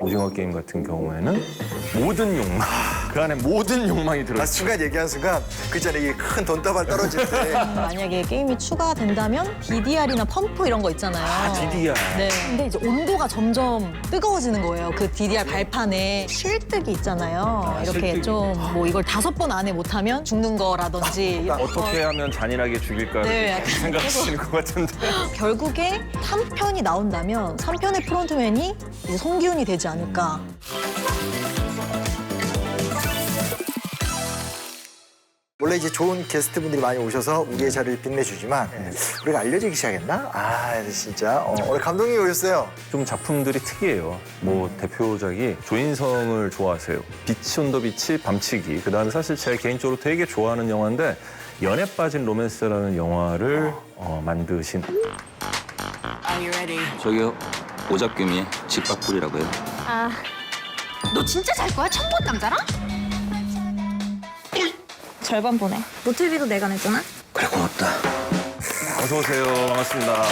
오징어 게임 같은 경우에는 모든 욕망, 그 안에 모든 욕망이 아, 들어있어요. 순간 얘기한 순간 그 전에 이게 큰 돈다발 떨어질 때 만약에 게임이 추가된다면 DDR이나 펌프 이런 거 있잖아요. DDR. 네. 근데 이제 온도가 점점 뜨거워지는 거예요. 그 DDR 발판에 실뜨기 있잖아요. 이렇게 실뜨기. 좀 뭐 이걸 5번 안에 못하면 죽는 거라든지. 어떻게 하면 잔인하게 죽일까를 네, 약간 생각하시는 것 같은데. 결국에 3편이 나온다면 3편의 프론트맨이 이제 송기훈이 되지 않을까. 원래 이제 좋은 게스트분들이 많이 오셔서 우리의 자리를 빛내주지만 우리가 알려지기 시작했나? 아 진짜 오늘 감독님이 오셨어요. 좀 작품들이 특이해요. 뭐 대표작이 조인성을 좋아하세요. 비치 온 더 비치, 밤치기. 그다음에 사실 제가 개인적으로 되게 좋아하는 영화인데 연애 빠진 로맨스라는 영화를 만드신 저기요, 오잡규미의 집밥꿀이라고요. 아, 너 진짜 잘 거야? 처음 본 남자랑? 절반 보내. 모텔비도 내가 냈잖아? 그래, 고맙다. 어서 오세요. 반갑습니다.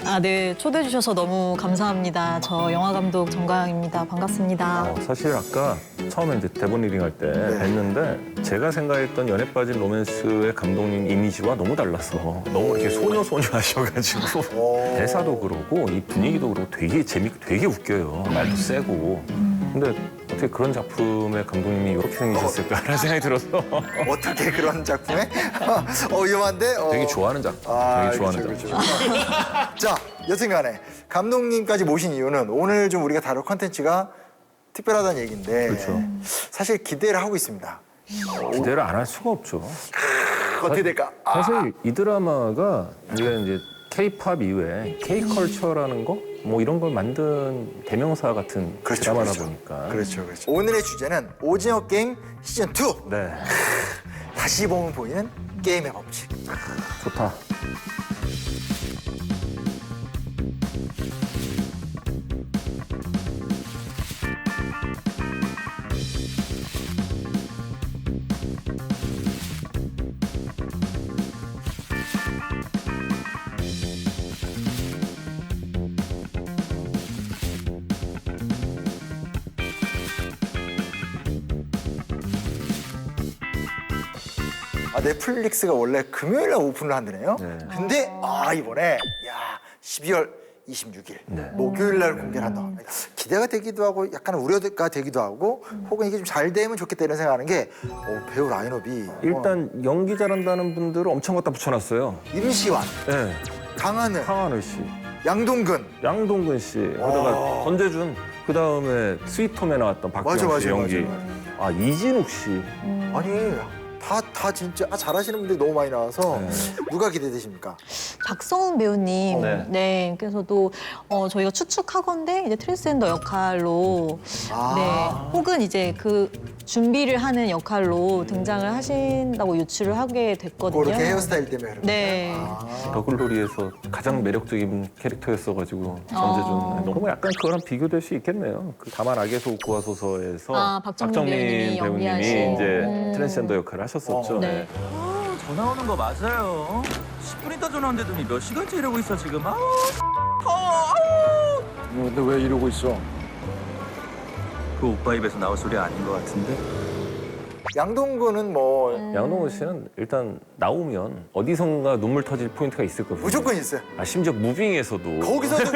아, 네. 초대해 주셔서 너무 감사합니다. 저 영화 감독 정가영입니다. 반갑습니다. 사실 아까 처음에 이제 대본 리딩할 때 뵀는데 제가 생각했던 연애 빠진 로맨스의 감독님 이미지와 너무 달랐어. 너무 이렇게 소녀소녀 하셔가지고 대사도 그러고 이 분위기도 그러고 되게 재밌고 되게 웃겨요. 말도 세고. 근데 어떻게 그런 작품의 감독님이 이렇게 생기셨을까라는 생각이 들어서 어떻게 그런 작품에? 위험한데? 되게 좋아하는 작품. 되게 좋아하는 그렇죠, 작품. 그렇죠. 자, 여튼간에 감독님까지 모신 이유는 오늘 좀 우리가 다룰 컨텐츠가 특별하다는 얘기인데 그렇죠. 사실 기대를 하고 있습니다. 기대를 안 할 수가 없죠. 어떻게 될까? 사실 이 드라마가 우리가 이제 K-팝 이외에 K-컬처라는 거? 뭐 이런 걸 만든 대명사 같은 그렇죠, 드라마다 그렇죠. 보니까. 그렇죠. 오늘의 주제는 오징어 게임 시즌 2. 네, 다시 보면 보이는 게임의 법칙. 좋다. 넷플릭스가 원래 금요일에 오픈을 한다네요. 네. 근데 이번에 야 12월 26일 네. 목요일 날 공개를 한다고 합니다. 기대가 되기도 하고 약간 우려가 되기도 하고 혹은 이게 좀 잘 되면 좋겠다 이런 생각하는 게 배우 라인업이 일단 연기 잘한다는 분들을 엄청 갖다 붙여놨어요. 임시완, 네, 강하늘, 황하늘 씨, 양동근 양동근 씨, 그러다가 전재준, 그 다음에 스위트홈에 나왔던 박지영 씨 연기. 맞아. 이진욱 씨. 아니 다 진짜 잘하시는 분들이 너무 많이 나와서 네. 누가 기대되십니까? 박성훈 배우님, 네. 네, 그래서 또 저희가 추측하건대 이제 트랜스젠더 역할로, 네, 혹은 이제 그 준비를 하는 역할로 등장을 하신다고 유추를 하게 됐거든요. 그렇게 헤어스타일 때문에 그런 네. 더글로리에서 가장 매력적인 캐릭터였어가지고 전재준. 너무 약간 그거랑 비교될 수 있겠네요. 그 다만 악에서 웃고 와소서에서 박정민 배우님이 연기하신. 이제 트랜스젠더 역할을 하셨었죠. 네. 전화 오는 거 맞아요. 10분 있다 전화 온대더니 몇 시간째 이러고 있어, 지금. 근데 왜 이러고 있어? 그 오빠 입에서 나올 소리 아닌 것 같은데? 양동근은 뭐 양동근 씨는 일단 나오면 어디선가 눈물 터질 포인트가 있을 거거든요. 무조건 있어요. 심지어 무빙에서도 거기서도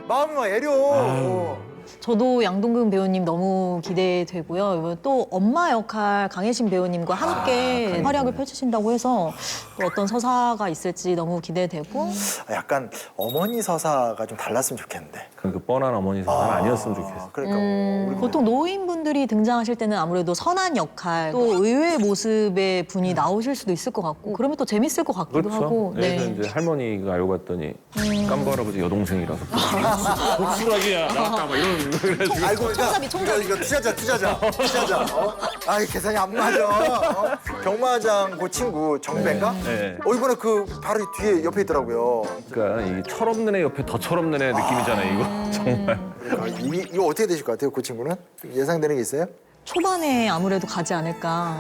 마음이 막 애려. 저도 양동근 배우님 너무 기대되고요. 이번 또 엄마 역할 강혜신 배우님과 함께 활약을 펼치신다고 해서 또 어떤 서사가 있을지 너무 기대되고. 약간 어머니 서사가 좀 달랐으면 좋겠는데. 그 뻔한 어머니 서사는 아니었으면 좋겠어요. 그러니까 우리 보통 노인분들이 등장하실 때는 아무래도 선한 역할, 또 의외의 모습의 분이 나오실 수도 있을 것 같고, 그러면 또 재밌을 것 같기도 그렇죠. 하고. 그래서 이제 할머니가 알고 봤더니 깜부 할아버지 여동생이라서 복수라기야 나왔다 막 이런. 알고 보니까 총잡이, 총잡이. 이거 투자자. 계산이 안 맞아. 경마장 그 친구 정배인가? 네. 이번에 그 바로 뒤에 옆에 있더라고요. 그러니까 이 철없는 애 옆에 더 철없는 애 느낌이잖아요. 이거 정말. 그러니까 이거 어떻게 되실 것 같아요, 그 친구는? 예상되는 게 있어요? 초반에 아무래도 가지 않을까.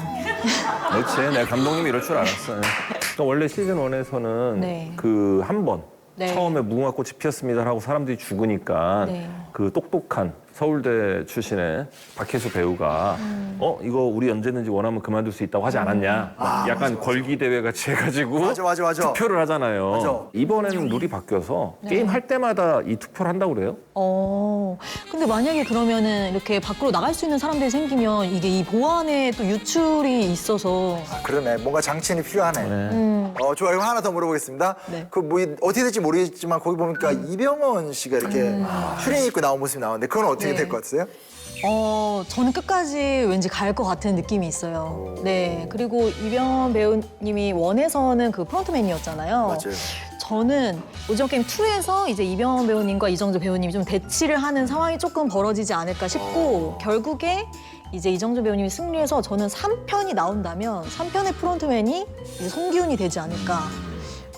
그렇지. 내가 감독님이 이럴 줄 알았어요. 그러니까 원래 시즌 1에서는 네. 그 한 번 네. 처음에 무궁화꽃이 피었습니다 하고 사람들이 죽으니까 네. 그 똑똑한 서울대 출신의 박혜수 배우가 이거 우리 언제든지 원하면 그만둘 수 있다고 하지 않았냐. 약간 걸기 대회 같이 해가지고 맞아. 투표를 하잖아요. 맞아. 이번에는 룰이 바뀌어서 게임 할 때마다 이 투표를 한다고 그래요? 근데 만약에 그러면은 이렇게 밖으로 나갈 수 있는 사람들이 생기면 이게 이 보안에 또 유출이 있어서 그러네. 뭔가 장치는 필요하네. 좋아요. 이거 하나 더 물어보겠습니다. 네. 그 뭐 어떻게 될지 모르겠지만 거기 보니까 이병헌 씨가 이렇게 추리닝 입고 나온 모습이 나오는데 그건 어떻게 네. 될 것 같으세요? 저는 끝까지 왠지 갈 것 같은 느낌이 있어요. 네. 그리고 이병헌 배우님이 원에서는 그 프론트맨이었잖아요. 맞아요. 저는 오징어 게임 2에서 이제 이병헌 배우님과 이정재 배우님이 좀 대치를 하는 상황이 조금 벌어지지 않을까 싶고 결국에 이제 이정재 배우님이 승리해서 저는 3편이 나온다면 3편의 프론트맨이 이제 성기훈이 되지 않을까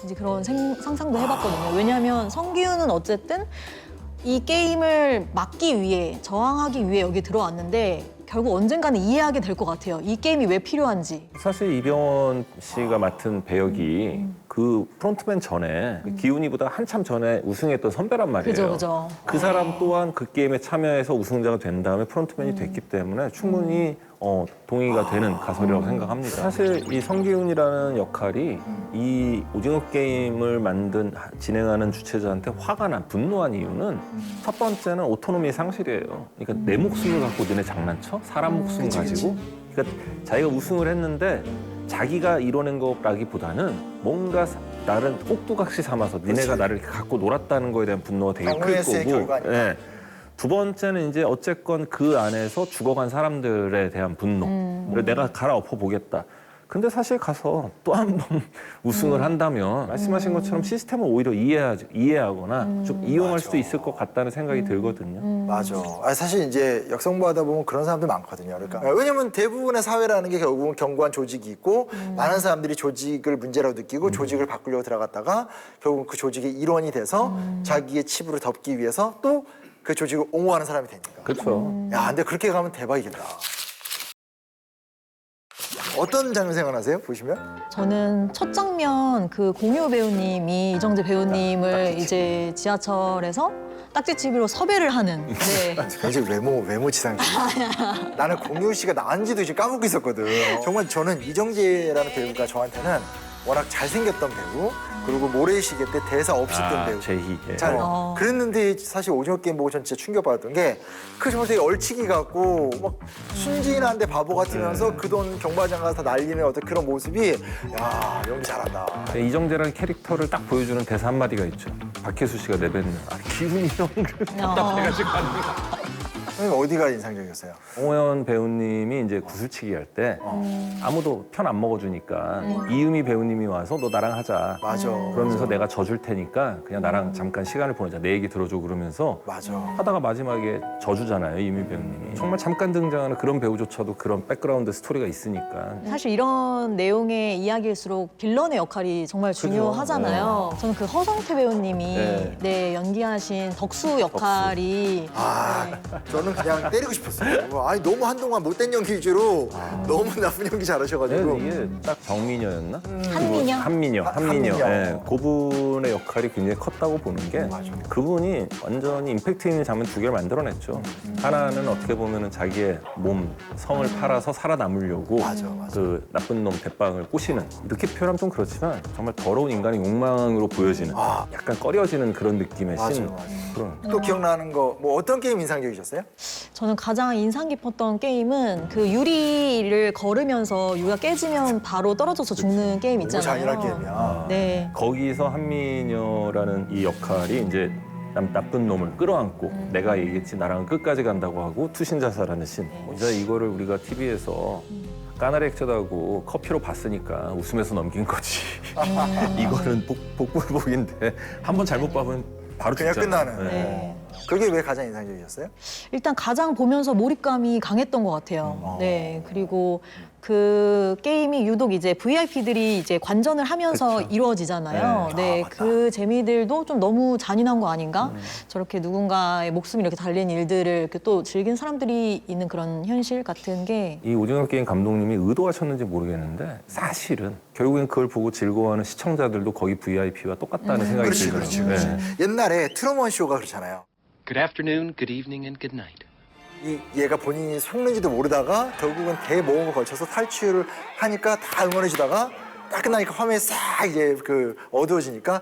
이제 그런 상상도 해봤거든요. 왜냐하면 성기훈은 어쨌든 이 게임을 막기 위해 저항하기 위해 여기 들어왔는데 결국 언젠가는 이해하게 될 것 같아요. 이 게임이 왜 필요한지. 사실 이병헌 씨가 맡은 배역이 그 프론트맨 전에 기훈이보다 한참 전에 우승했던 선배란 말이에요. 그죠. 그 사람 또한 그 게임에 참여해서 우승자가 된 다음에 프론트맨이 됐기 때문에 충분히 동의가 되는 가설이라고 생각합니다. 사실 이 성기훈이라는 역할이 이 오징어 게임을 진행하는 주최자한테 화가 난, 분노한 이유는 첫 번째는 오토노미의 상실이에요. 그러니까 내 목숨을 갖고 너네 장난쳐? 사람 목숨 가지고? 그러니까 자기가 우승을 했는데 자기가 이뤄낸 거라기보다는 뭔가 나를 꼭두각시 삼아서 니네가 나를 이렇게 갖고 놀았다는 거에 대한 분노가 되게 클 강요했을 거고. 결과니까. 네. 두 번째는 이제 어쨌건 그 안에서 죽어간 사람들에 대한 분노. 그래서 내가 갈아엎어 보겠다. 근데 사실 가서 또 한 번 우승을 한다면 말씀하신 것처럼 시스템을 오히려 이해하거나 좀 이용할 수도 있을 것 같다는 생각이 들거든요. 맞아. 사실 이제 역성부 하다 보면 그런 사람들 많거든요. 그러니까 왜냐면 대부분의 사회라는 게 결국은 견고한 조직이 있고 많은 사람들이 조직을 문제라고 느끼고 조직을 바꾸려고 들어갔다가 결국 그 조직의 일원이 돼서 자기의 치부를 덮기 위해서 또 그 조직을 옹호하는 사람이 되니까. 그렇죠. 야, 근데 그렇게 가면 대박이겠다. 어떤 장면 생각나세요? 보시면? 저는 첫 장면 그 공효 배우님이 이정재 배우님을 이제 지하철에서 딱지치기로 섭외를 하는. 네. 굉장히 외모 지상주의. 나는 공유 씨가 나은지도 지금 까먹고 있었거든. 정말 저는 이정재라는 배우가 저한테는 워낙 잘생겼던 배우, 그리고 모래시계 때 대사 없이 뜬 배우. 제희. 예. 잘 그랬는데 사실 오징어 게임 보고 전 진짜 충격받았던 게 그 정말 되게 얼치기 같고 막 순진한데 바보 같으면서 그 돈 경마장 가서 다 날리는 어떤 그런 모습이 야 연기 잘한다. 이정재라는 캐릭터를 딱 보여주는 대사 한마디가 있죠. 박혜수 씨가 내뱉는 기훈이 형을 답답해가지고 하는 거. 선생님 어디가 인상적이었어요? 홍호연 배우님이 이제 구슬치기 할 때 아무도 편 안 먹어주니까 이유미 배우님이 와서 너 나랑 하자. 맞아. 그러면서 내가 져줄 테니까 그냥 나랑 잠깐 시간을 보내자. 내 얘기 들어줘 그러면서 맞아. 하다가 마지막에 져주잖아요. 이유미 배우님이. 정말 잠깐 등장하는 그런 배우조차도 그런 백그라운드 스토리가 있으니까. 사실 이런 내용의 이야기일수록 빌런의 역할이 정말 중요하잖아요. 저는 그 허성태 배우님이 네. 네, 연기하신 덕수 역할이 저는 그냥 때리고 싶었어요. 아니 너무 한동안 못된 연기 위주로 너무 나쁜 연기 잘하셔가지고. 이게 딱 정민여였나? 한민여? 한민여. 한민여. 예, 그분의 역할이 굉장히 컸다고 보는 게 그분이 완전히 임팩트 있는 장면 두 개를 만들어냈죠. 하나는 어떻게 보면은 자기의 몸, 성을 팔아서 살아남으려고 맞아. 그 나쁜 놈 대빵을 꼬시는 이렇게 표현하면 좀 그렇지만 정말 더러운 인간의 욕망으로 보여지는 약간 꺼려지는 그런 느낌의 맞아, 신. 맞아. 그런. 또 기억나는 거 뭐 어떤 게임 인상적이셨어요? 저는 가장 인상 깊었던 게임은 그 유리를 걸으면서 유리가 깨지면 바로 떨어져서 죽는 게임 너무 있잖아요. 잔인한 게임이야. 네. 거기서 한민여라는 이 역할이 이제 나쁜 놈을 끌어안고 내가 얘기했지 나랑은 끝까지 간다고 하고 투신자살하는 신. 이제 이거를 우리가 TV에서 까나리 액젓하고 커피로 봤으니까 웃으면서 넘긴 거지. 이거는 복불복인데 한 번 잘못 봐면 바로 그냥 죽잖아. 끝나는. 네. 그게 왜 가장 인상적이셨어요? 일단 가장 보면서 몰입감이 강했던 것 같아요. 네. 그리고 그 게임이 유독 이제 VIP들이 이제 관전을 하면서 이루어지잖아요. 네, 그 재미들도 좀 너무 잔인한 거 아닌가? 저렇게 누군가의 목숨이 이렇게 달린 일들을 이렇게 또 즐긴 사람들이 있는 그런 현실 같은 게 이 오징어 게임 감독님이 의도하셨는지 모르겠는데 사실은 결국엔 그걸 보고 즐거워하는 시청자들도 거기 VIP와 똑같다는 생각이 그렇지, 들더라고요. 그렇지, 그렇지. 옛날에 트루먼 쇼가 그렇잖아요. Good afternoon, good evening, and good night. 얘가 본인이 속는지도 모르다가 결국은 대모험을 걸쳐서 탈출을 하니까 다 응원해주다가 딱 끝나니까 화면이 싹 이제 그 어두워지니까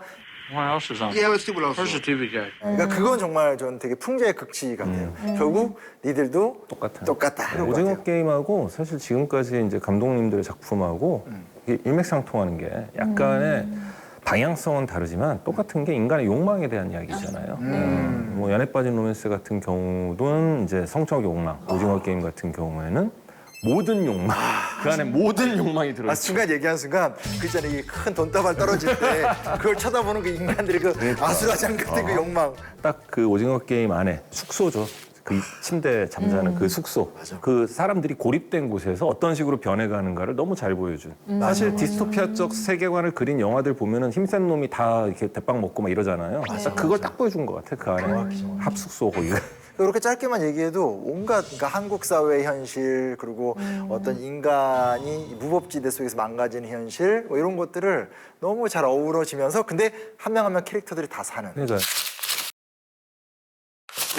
What else is on? Yeah, let's see what else. Where's the TV guy? 그러니까 그건 정말 저는 되게 풍자의 극치 같아요. 결국 니들도 똑같다. 이런 것 오징어 같아요. 게임하고 사실 지금까지 이제 감독님들의 작품하고 이게 일맥상통하는 게 약간의 방향성은 다르지만 똑같은 게 인간의 욕망에 대한 이야기잖아요. 뭐 연애 빠진 로맨스 같은 경우는 이제 성적 욕망, 오징어 게임 같은 경우에는 모든 욕망, 그 안에 모든 욕망이 들어있어요. 순간 얘기한 순간 그 있잖아요. 이 큰 돈다발 떨어질 때 그걸 쳐다보는 그 인간들의 그 아수라장 같은 그 욕망. 딱 그 오징어 게임 안에 숙소죠. 그 침대 잠자는 그 숙소. 그 사람들이 고립된 곳에서 어떤 식으로 변해가는가를 너무 잘 보여준. 사실 디스토피아적 세계관을 그린 영화들 보면은 힘센 놈이 다 이렇게 대빵 먹고 막 이러잖아요. 그걸 딱 보여준 것 같아. 그 안에 합숙소 거기가. 그렇게 짧게만 얘기해도 온갖 그러니까 한국 사회의 현실 그리고 어떤 인간이 무법지대 속에서 망가지는 현실 뭐 이런 것들을 너무 잘 어우러지면서 근데 한 명 한 명 캐릭터들이 다 사는. 그러니까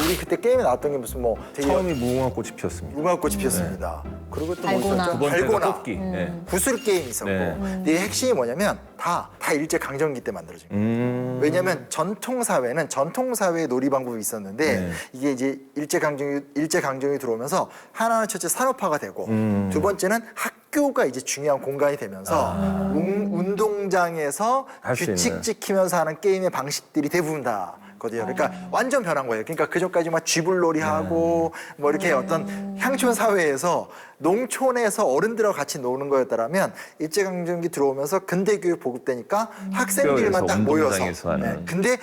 우리 그때 게임에 나왔던 게 무슨 뭐 되게 처음이 무궁화 꽃이 피었습니다. 무궁화꽃이 피었습니다. 그리고 또 뭐 달고나. 있었죠? 두 번째가 달고나. 뽑기. 네. 구슬 게임 있었고 네. 근데 이 핵심이 뭐냐면 다 일제 강점기 때 만들어진 거예요. 왜냐하면 전통 사회는 전통 사회의 놀이 방법이 있었는데 네. 이게 이제 일제 강점기 들어오면서 하나는 첫째 산업화가 되고 두 번째는 학교가 이제 중요한 공간이 되면서 운동장에서 할수 규칙 있는. 지키면서 하는 게임의 방식들이 대부분 다. 거든요. 그러니까 완전 변한 거예요. 그러니까 그전까지 막 쥐불놀이 하고 뭐 이렇게 어떤 향촌 사회에서 농촌에서 어른들하고 같이 노는 거였다라면 일제강점기 들어오면서 근대 교육 보급되니까 학생들만 딱 모여서. 운동장에서 하는. 근데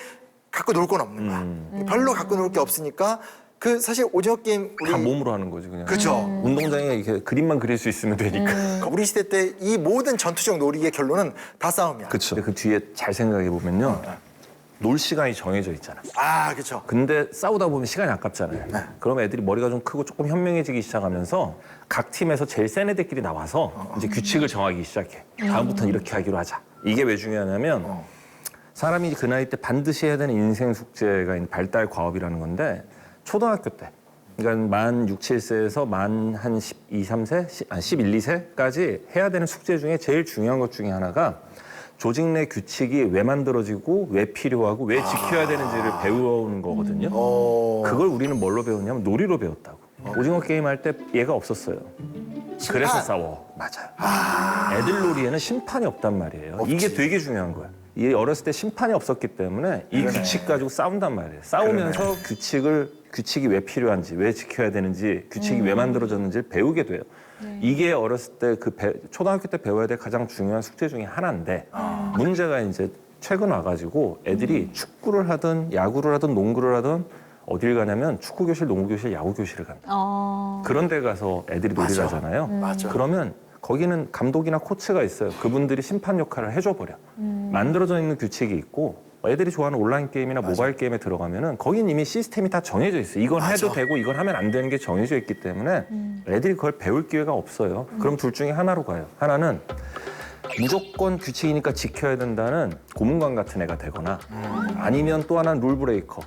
갖고 놀 건 없는 거야. 별로 갖고 놀 게 없으니까 그 사실 오징어 게임 우리 다 몸으로 하는 거지 그냥. 그죠. 운동장에 이렇게 그림만 그릴 수 있으면 되니까. 우리 시대 때 이 모든 전투적 놀이의 결론은 다 싸움이야. 그렇죠. 그 뒤에 잘 생각해 보면요. 놀 시간이 정해져 있잖아. 아, 그렇죠. 근데 싸우다 보면 시간이 아깝잖아요. 그럼 애들이 머리가 좀 크고 조금 현명해지기 시작하면서 각 팀에서 제일 센 애들끼리 나와서 이제 규칙을 정하기 시작해. 다음부터는 이렇게 하기로 하자. 이게 왜 중요하냐면 사람이 그 나이 때 반드시 해야 되는 인생 숙제가 있는 발달 과업이라는 건데 초등학교 때 그러니까 만 6, 7세에서 만 한 12, 3세, 11, 2세까지 해야 되는 숙제 중에 제일 중요한 것 중에 하나가 조직 내 규칙이 왜 만들어지고 왜 필요하고 왜 지켜야 되는지를 배우는 거거든요. 그걸 우리는 뭘로 배웠냐면 놀이로 배웠다고. 오징어 게임 할 때 얘가 없었어요. 그래서 싸워. 맞아요. 애들 놀이에는 심판이 없단 말이에요. 이게 되게 중요한 거야. 이 어렸을 때 심판이 없었기 때문에 이 규칙 가지고 싸운단 말이에요. 싸우면서 규칙이 왜 필요한지, 왜 지켜야 되는지, 규칙이 왜 만들어졌는지를 배우게 돼요. 이게 어렸을 때 초등학교 때 배워야 될 가장 중요한 숙제 중에 하나인데 문제가 이제 최근 와가지고 애들이 축구를 하든 야구를 하든 농구를 하든 어딜 가냐면 축구 교실, 농구 교실, 야구 교실을 갑니다. 그런 데 가서 애들이 놀이를 하잖아요. 맞아. 그러면 거기는 감독이나 코치가 있어요. 그분들이 심판 역할을 해줘 버려. 만들어져 있는 규칙이 있고 애들이 좋아하는 온라인 게임이나 모바일 게임에 들어가면은 거긴 이미 시스템이 다 정해져 있어요. 이건 해도 되고 이건 하면 안 되는 게 정해져 있기 때문에 애들이 그걸 배울 기회가 없어요. 그럼 둘 중에 하나로 가요. 하나는 무조건 규칙이니까 지켜야 된다는 고문관 같은 애가 되거나 아니면 또 하나는 룰 브레이커.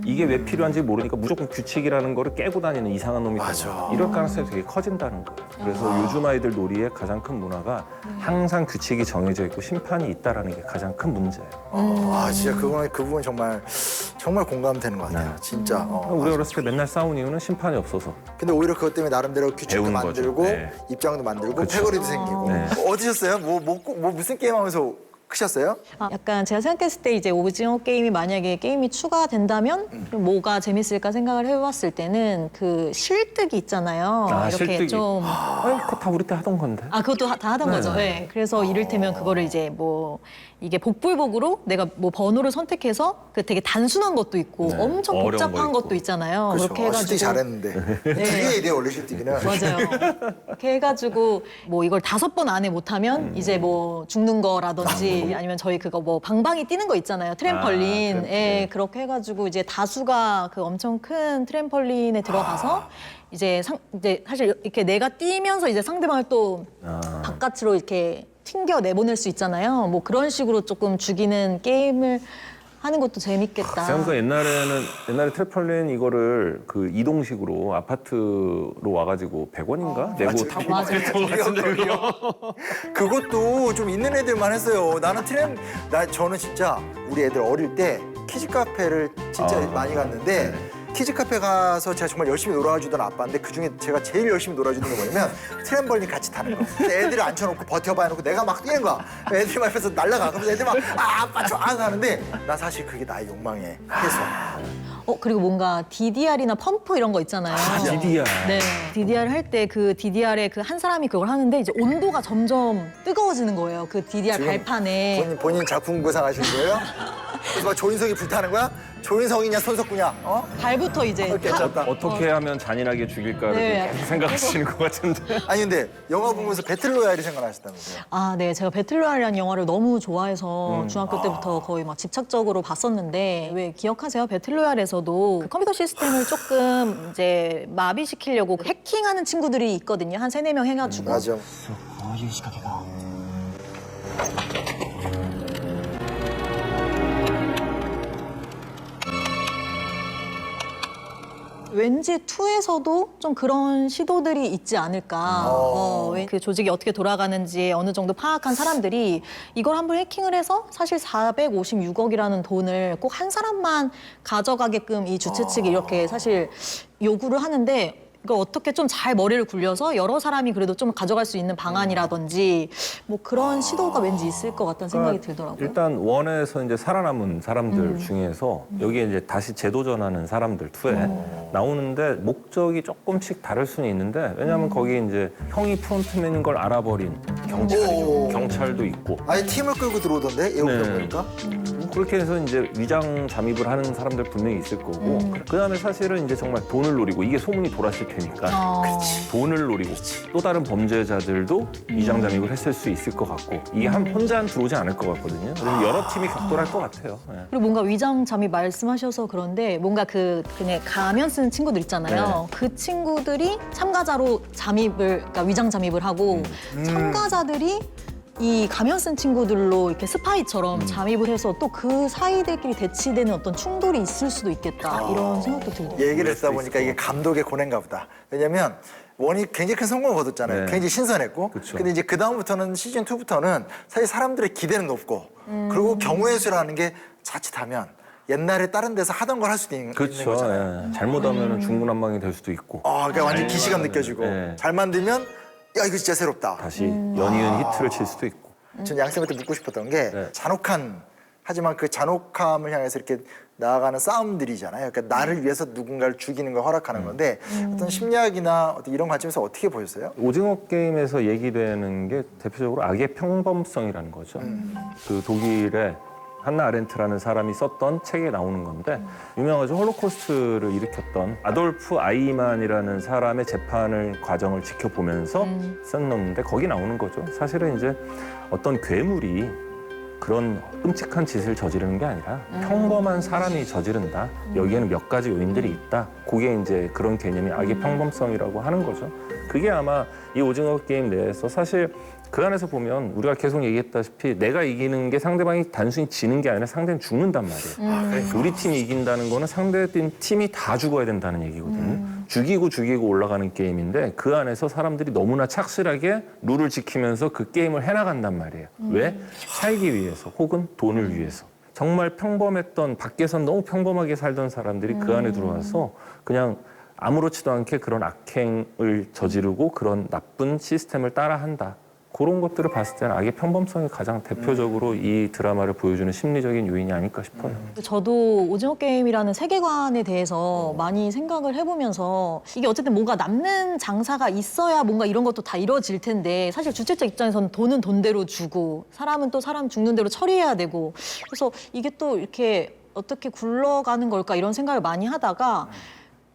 이게 왜 필요한지 모르니까 무조건 규칙이라는 거를 깨고 다니는 이상한 놈이 되거나 이럴 가능성이 되게 커진다는 거예요. 그래서 요즘 아이들 놀이의 가장 큰 문화가 항상 규칙이 정해져 있고 심판이 있다라는 게 가장 큰 문제예요. 아, 진짜 그 부분 정말 공감되는 것 같아요. 진짜. 우리 어렸을 때 맨날 싸운 이유는 심판이 없어서. 근데 오히려 그것 때문에 나름대로 규칙도 배우는 만들고 거죠. 네. 입장도 만들고 그쵸. 패거리도 생기고. 네. 어디셨어요? 뭐 무슨 게임 하면서 크셨어요? 약간 제가 생각했을 때 이제 오징어 게임이 만약에 게임이 추가된다면 그럼 뭐가 재밌을까 생각을 해봤을 때는 그 실뜨기 있잖아요. 이렇게 실뜨기. 좀 그거 다 우리 때 하던 건데. 그것도 다 하던 네. 거죠. 네. 그래서 이를테면 그거를 이제 뭐 이게 복불복으로 내가 뭐 번호를 선택해서 그 되게 단순한 것도 있고 네, 엄청 어려운 복잡한 거 있고. 것도 있잖아요. 그렇죠. 그렇게 해가지고 실제 잘했는데. 두 개에 대해 원래 실뜨기는. 맞아요. 그렇게 해가지고 뭐 이걸 5번 안에 못하면 이제 뭐 죽는 거라든지 아니면 저희 그거 뭐 방방이 뛰는 거 있잖아요. 트램펄린. 트램펄린. 예, 그렇게 해가지고 이제 다수가 그 엄청 큰 트램펄린에 들어가서 이제 이제 사실 이렇게 내가 뛰면서 이제 상대방을 또 바깥으로 이렇게 튕겨 내보낼 수 있잖아요. 뭐 그런 식으로 조금 죽이는 게임을 하는 것도 재밌겠다. 생각보다 옛날에 트래펄린 이거를 그 이동식으로 아파트로 와가지고 100원인가 내고 타고 맞아요. 그랬던 것 같은데 그거. 그것도 좀 있는 애들만 했어요. 저는 진짜 우리 애들 어릴 때 키즈 카페를 진짜 많이 갔는데 키즈 카페 가서 제가 정말 열심히 놀아주던 아빠인데 그중에 제가 제일 열심히 놀아주는 게 뭐냐면 트램펄린 같이 타는 거. 근데 애들을 앉혀놓고 버텨봐 해놓고 내가 막 뛰는 거야. 애들이 막 옆에서 날아가. 그래서 애들 막 아빠 좋아 하는데 나 사실 그게 나의 욕망의 해소. 그리고 뭔가 DDR이나 펌프 이런 거 있잖아요. DDR. 네. DDR 할 때 그 DDR에 그 한 사람이 그걸 하는데 이제 온도가 점점 뜨거워지는 거예요. 그 DDR 지금 발판에. 본인 작품 구상하시는 거예요? 그래서 막 조인성이 불타는 거야? 조인성이냐 손석구냐? 어? 발부터 이제 괜찮다. 어떻게 하면 잔인하게 죽일까를 네. 계속 생각하시는 것 같은데. 아니 근데 영화 보면서 배틀로얄이 생각나셨다면서요? 아, 네. 제가 배틀로얄이라는 영화를 너무 좋아해서 중학교 때부터 거의 막 집착적으로 봤었는데 왜 기억하세요? 배틀로얄에서도 그 컴퓨터 시스템을 조금 이제 마비시키려고 해킹하는 친구들이 있거든요. 한 3-4명 해가지고. 맞아. 왠지 2에서도 좀 그런 시도들이 있지 않을까. 그 조직이 어떻게 돌아가는지 어느 정도 파악한 사람들이 이걸 한번 해킹을 해서 사실 456억이라는 돈을 꼭 한 사람만 가져가게끔 이 주최 측이 이렇게 사실 요구를 하는데 이걸 어떻게 좀 잘 머리를 굴려서 여러 사람이 그래도 좀 가져갈 수 있는 방안이라든지 뭐 그런 시도가 왠지 있을 것 같다는 생각이 들더라고요. 일단 원에서 이제 살아남은 사람들 중에서 여기에 이제 다시 재도전하는 사람들 2에 나오는데 목적이 조금씩 다를 수는 있는데 왜냐하면 거기 이제 형이 프론트맨인 걸 알아버린 경찰이죠. 경찰도 있고. 아니 팀을 끌고 들어오던데 예고편 네. 보니까. 그렇게 해서 이제 위장 잠입을 하는 사람들 분명히 있을 거고 그다음에 사실은 이제 정말 돈을 노리고 이게 소문이 돌았을 테니까 돈을 노리고 또 다른 범죄자들도 위장 잠입을 했을 수 있을 것 같고 이게 혼자는 들어오지 않을 것 같거든요. 그래서 여러 팀이 격돌할 것 같아요. 네. 그리고 뭔가 위장 잠입 말씀하셔서 그런데 뭔가 그냥 가면 쓰는 친구들 있잖아요. 그 친구들이 참가자로 그러니까 위장 잠입을 하고 참가자들이 이 가면 쓴 친구들로 이렇게 스파이처럼 잠입을 해서 또 그 사이들끼리 대치되는 어떤 충돌이 있을 수도 있겠다 이런 생각도 들더라고요. 얘기를 듣다 보니까 이게 감독의 고뇌인가 보다. 왜냐면 원이 굉장히 큰 성공을 거뒀잖아요. 네. 굉장히 신선했고. 그쵸. 근데 이제 그다음부터는 시즌 2부터는 사실 사람들의 기대는 높고 그리고 경우의 수라는 게 자칫하면 옛날에 다른 데서 하던 걸 할 수도 있는 그렇죠. 거잖아요. 예. 잘못하면 중구난방이 될 수도 있고 그러니까 완전 기시감 느껴지고 네. 잘 만들면 야 이거 진짜 새롭다. 다시 연이은 히트를 칠 수도 있고. 전 양쌤한테 묻고 싶었던 게 네. 잔혹한 하지만 그 잔혹함을 향해서 이렇게 나아가는 싸움들이잖아요. 그러니까 나를 위해서 누군가를 죽이는 걸 허락하는 건데 어떤 심리학이나 어떤 이런 관점에서 어떻게 보였어요? 오징어 게임에서 얘기되는 게 대표적으로 악의 평범성이라는 거죠. 그 독일의 한나 아렌트라는 사람이 썼던 책에 나오는 건데 유명하죠. 홀로코스트를 일으켰던 아돌프 아이만이라는 사람의 재판을 과정을 지켜보면서 썼는데 거기 나오는 거죠. 사실은 이제 어떤 괴물이 그런 끔찍한 짓을 저지르는 게 아니라 평범한 사람이 저지른다. 여기에는 몇 가지 요인들이 있다. 그게 이제 그런 개념이 악의 평범성이라고 하는 거죠. 그게 아마 이 오징어 게임 내에서 사실 그 안에서 보면 우리가 계속 얘기했다시피 내가 이기는 게 상대방이 단순히 지는 게 아니라 상대는 죽는단 말이에요. 우리 팀이 이긴다는 거는 상대팀 팀이 다 죽어야 된다는 얘기거든요. 죽이고 올라가는 게임인데 그 안에서 사람들이 너무나 착실하게 룰을 지키면서 그 게임을 해나간단 말이에요. 왜? 살기 위해서 혹은 돈을 위해서. 정말 평범했던 밖에선 너무 평범하게 살던 사람들이 그 안에 들어와서 그냥 아무렇지도 않게 그런 악행을 저지르고 그런 나쁜 시스템을 따라한다. 그런 것들을 봤을 때는 악의 평범성이 가장 대표적으로 이 드라마를 보여주는 심리적인 요인이 아닐까 싶어요. 저도 오징어 게임이라는 세계관에 대해서 많이 생각을 해보면서 이게 어쨌든 뭔가 남는 장사가 있어야 뭔가 이런 것도 다 이루어질 텐데 사실 주최자 입장에서는 돈은 돈대로 주고 사람은 또 사람 죽는 대로 처리해야 되고 그래서 이게 또 이렇게 어떻게 굴러가는 걸까 이런 생각을 많이 하다가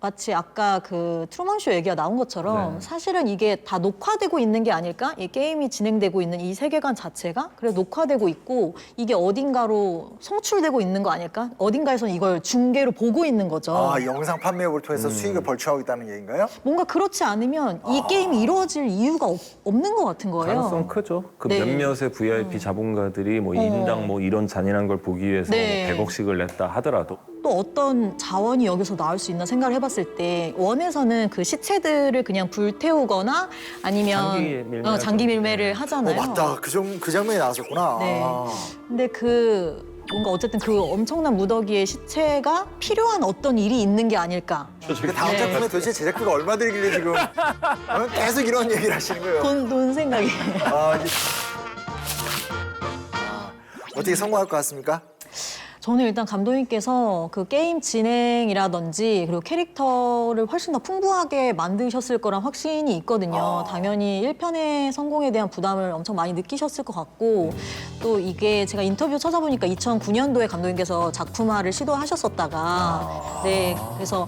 마치 아까 그 트루먼쇼 얘기가 나온 것처럼 네. 사실은 이게 다 녹화되고 있는 게 아닐까? 이 게임이 진행되고 있는 이 세계관 자체가 그래 녹화되고 있고 이게 어딘가로 송출되고 있는 거 아닐까? 어딘가에서는 이걸 중계로 보고 있는 거죠. 아, 영상 판매업을 통해서 수익을 벌충하고 있다는 얘기인가요? 뭔가 그렇지 않으면 이 게임이 이루어질 이유가 없는 것 같은 거예요. 가능성 크죠. 그 네. 몇몇의 VIP 자본가들이 뭐 인당 뭐 이런 잔인한 걸 보기 위해서 네. 100억씩을 냈다 하더라도 또 어떤 자원이 여기서 나올 수 있나 생각을 해봤을 때 원에서는 그 시체들을 그냥 불태우거나 아니면 장기 밀매를 장기 밀매를 하잖아요. 맞다. 그 장면이 나왔었구나. 네. 아. 근데 뭔가 어쨌든 그 엄청난 무더기의 시체가 필요한 어떤 일이 있는 게 아닐까. 근데 다음 네. 작품에 도대체 제작비가 얼마 들길래 지금 계속 이런 얘기를 하시는 거예요? 돈 생각이. 어떻게 성공할 것 같습니까? 저는 일단 감독님께서 그 게임 진행이라든지 그리고 캐릭터를 훨씬 더 풍부하게 만드셨을 거란 확신이 있거든요. 당연히 1편의 성공에 대한 부담을 엄청 많이 느끼셨을 것 같고 또 이게 제가 인터뷰 찾아보니까 2009년도에 감독님께서 작품화를 시도하셨었다가 네 그래서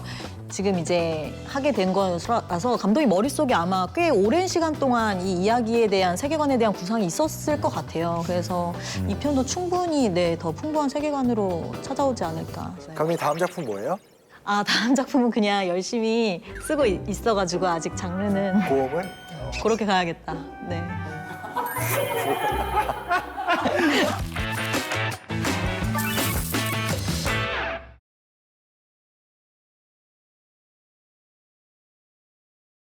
지금 이제 하게 된 거라서 감독님 머릿속에 아마 꽤 오랜 시간 동안 이 이야기에 대한 세계관에 대한 구상이 있었을 것 같아요. 그래서 이 편도 충분히 더 풍부한 세계관으로 찾아오지 않을까. 감독님 다음 작품 뭐예요? 다음 작품은 그냥 열심히 쓰고 있어가지고 아직 장르는 고음을? 그렇게 가야겠다. 네.